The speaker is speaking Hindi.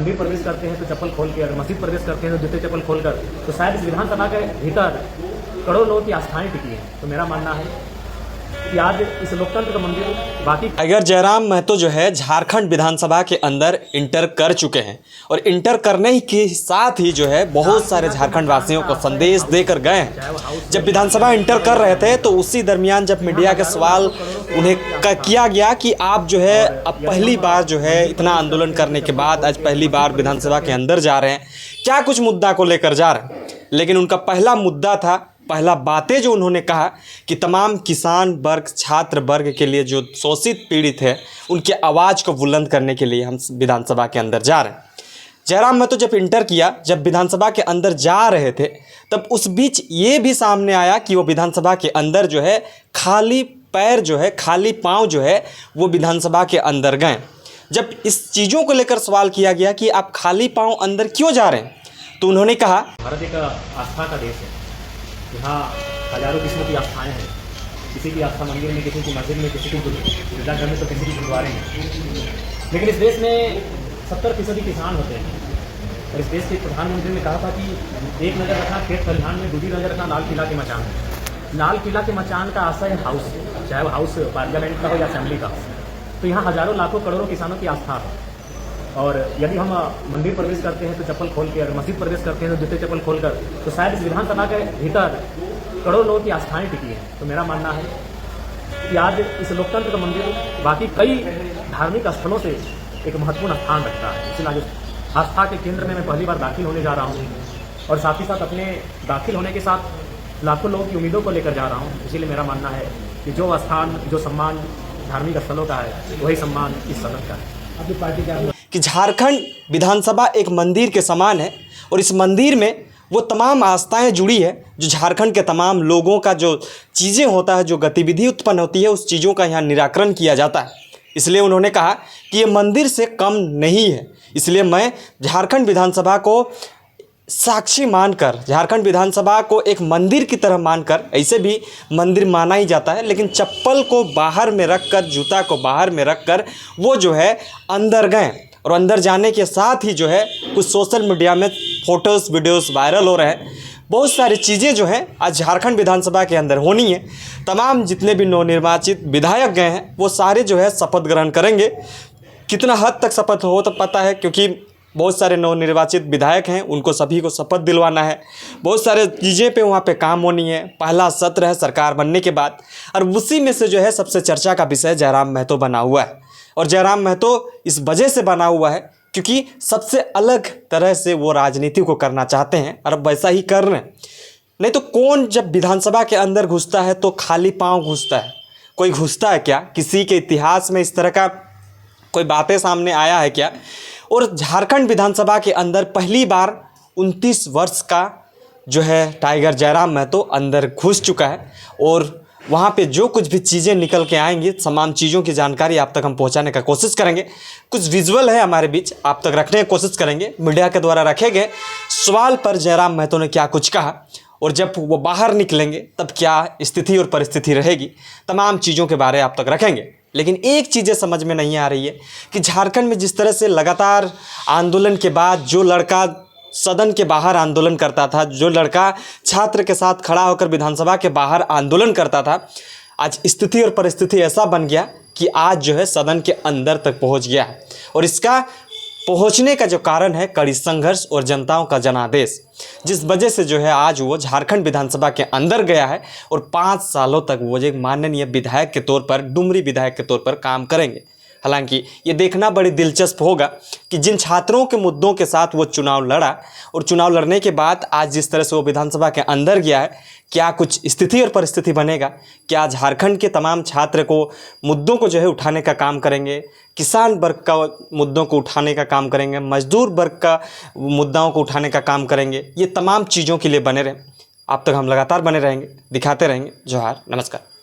मंदिर प्रवेश करते हैं तो चप्पल खोल के, अगर मस्जिद प्रवेश करते हैं तो जूते चप्पल खोलकर, तो शायद इस विधानसभा के भीतर करोड़ों लोगों की आस्थाएं टिकी हैं। तो मेरा मानना है कि आज इस लोकतंत्र का मंदिर बाकी। टाइगर जयराम महतो जो है झारखंड विधानसभा के अंदर इंटर कर चुके हैं और इंटर करने के साथ ही जो है बहुत सारे झारखंड वासियों को संदेश देकर गए हैं। जब विधानसभा इंटर कर रहे थे तो उसी दरमियान जब मीडिया के सवाल उन्हें किया गया कि आप जो है अब पहली बार जो है इतना आंदोलन करने के बाद आज पहली बार विधानसभा के अंदर जा रहे हैं, क्या कुछ मुद्दा को लेकर जा रहे हैं। लेकिन उनका पहला मुद्दा था, पहला बातें जो उन्होंने कहा कि तमाम किसान वर्ग, छात्र वर्ग के लिए जो शोषित पीड़ित है उनकी आवाज़ को बुलंद करने के लिए हम विधानसभा के अंदर जा रहे हैं। जयराम महतो जब इंटर किया, जब विधानसभा के अंदर जा रहे थे, तब उस बीच ये भी सामने आया कि वो विधानसभा के अंदर जो है खाली पैर जो है, खाली पाँव जो है वो विधानसभा के अंदर गए। जब इस चीज़ों को लेकर सवाल किया गया कि आप खाली पाँव अंदर क्यों जा रहे हैं, तो उन्होंने कहा भारत एक आस्था का देश है, यहाँ हजारों किस्म की आस्थाएं हैं। किसी की आस्था मंदिर में, किसी की मस्जिद में, किसी की गिरजाघर में, तो किसी की गुरुद्वारे में। लेकिन इस देश में 70% किसान होते हैं और इस देश के प्रधानमंत्री ने कहा था कि एक नज़र रखना खेत खलिहान में, दूसरी नज़र रखना लाल किला के मचान में। लाल किला के मचान का आशय हाउस, चाहे वो हाउस पार्लियामेंट का हो या असेंबली का। तो यहाँ हजारों लाखों करोड़ों किसानों की आस्था है। और यदि हम मंदिर प्रवेश करते हैं तो चप्पल खोल के, अगर मस्जिद प्रवेश करते हैं तो जूते चप्पल खोलकर, तो शायद इस विधानसभा के भीतर करोड़ों लोगों की आस्थाएं टिकी हैं। तो मेरा मानना है कि आज इस लोकतंत्र का मंदिर बाकी कई धार्मिक स्थलों से एक महत्वपूर्ण स्थान रखता है। इसलिए आज आस्था के केंद्र में मैं पहली बार दाखिल होने जा रहा हूँ और साथ ही साथ अपने दाखिल होने के साथ लाखों लोगों की उम्मीदों को लेकर जा रहा हूँ। इसीलिए मेरा मानना है कि जो स्थान, जो सम्मान धार्मिक स्थलों का है, वही सम्मान इस सदन का है। आपकी पार्टी क्या कि झारखंड विधानसभा एक मंदिर के समान है और इस मंदिर में वो तमाम आस्थाएं जुड़ी है जो झारखंड के तमाम लोगों का जो चीज़ें होता है, जो गतिविधि उत्पन्न होती है, उस चीज़ों का यहाँ निराकरण किया जाता है। इसलिए उन्होंने कहा कि ये मंदिर से कम नहीं है। इसलिए मैं झारखंड विधानसभा को साक्षी मानकर, झारखंड विधानसभा को एक मंदिर की तरह मानकर, ऐसे भी मंदिर माना ही जाता है, लेकिन चप्पल को बाहर में रखकर, जूता को बाहर में रखकर वो जो है अंदर गए। और अंदर जाने के साथ ही जो है कुछ सोशल मीडिया में फ़ोटोज़, वीडियोज़ वायरल हो रहे हैं। बहुत सारी चीज़ें जो हैं आज झारखंड विधानसभा के अंदर होनी है। तमाम जितने भी नवनिर्वाचित विधायक गए हैं वो सारे जो है शपथ ग्रहण करेंगे। कितना हद तक शपथ हो तो पता है, क्योंकि बहुत सारे नवनिर्वाचित विधायक हैं, उनको सभी को शपथ दिलवाना है। बहुत सारे चीज़ें पे वहाँ पे काम होनी है। पहला सत्र है सरकार बनने के बाद, और उसी में से जो है सबसे चर्चा का विषय जयराम महतो बना हुआ है। और जयराम महतो इस वजह से बना हुआ है क्योंकि सबसे अलग तरह से वो राजनीति को करना चाहते हैं और अब वैसा ही कर रहे हैं। नहीं तो कौन जब विधानसभा के अंदर घुसता है तो खाली पाँव घुसता है? कोई घुसता है क्या? किसी के इतिहास में इस तरह का कोई बातें सामने आया है क्या? और झारखंड विधानसभा के अंदर पहली बार 29 वर्ष का जो है टाइगर जयराम महतो अंदर घुस चुका है और वहाँ पे जो कुछ भी चीज़ें निकल के आएंगी, तमाम चीज़ों की जानकारी आप तक हम पहुँचाने का कोशिश करेंगे। कुछ विजुअल है हमारे बीच, आप तक रखने की कोशिश करेंगे। मीडिया के द्वारा रखे गए सवाल पर जयराम महतो ने क्या कुछ कहा और जब वो बाहर निकलेंगे तब क्या स्थिति और परिस्थिति रहेगी, तमाम चीज़ों के बारे आप तक रखेंगे। लेकिन एक चीज़ें समझ में नहीं आ रही है कि झारखंड में जिस तरह से लगातार आंदोलन के बाद जो लड़का सदन के बाहर आंदोलन करता था, जो लड़का छात्र के साथ खड़ा होकर विधानसभा के बाहर आंदोलन करता था, आज स्थिति और परिस्थिति ऐसा बन गया कि आज जो है सदन के अंदर तक पहुंच गया है। और इसका पहुंचने का जो कारण है कड़ी संघर्ष और जनताओं का जनादेश, जिस वजह से जो है आज वो झारखंड विधानसभा के अंदर गया है और 5 सालों तक वो एक माननीय विधायक के तौर पर, डुमरी विधायक के तौर पर काम करेंगे। हालांकि ये देखना बड़ी दिलचस्प होगा कि जिन छात्रों के मुद्दों के साथ वो चुनाव लड़ा और चुनाव लड़ने के बाद आज जिस तरह से वो विधानसभा के अंदर गया है, क्या कुछ स्थिति और परिस्थिति बनेगा? क्या झारखंड के तमाम छात्र को मुद्दों को जो है उठाने का काम करेंगे, किसान वर्ग का मुद्दों को उठाने का काम करेंगे, मजदूर वर्ग का मुद्दाओं को उठाने का काम करेंगे? ये तमाम चीज़ों के लिए बने रहें। आप तक हम लगातार बने रहेंगे, दिखाते रहेंगे। जोहार, नमस्कार।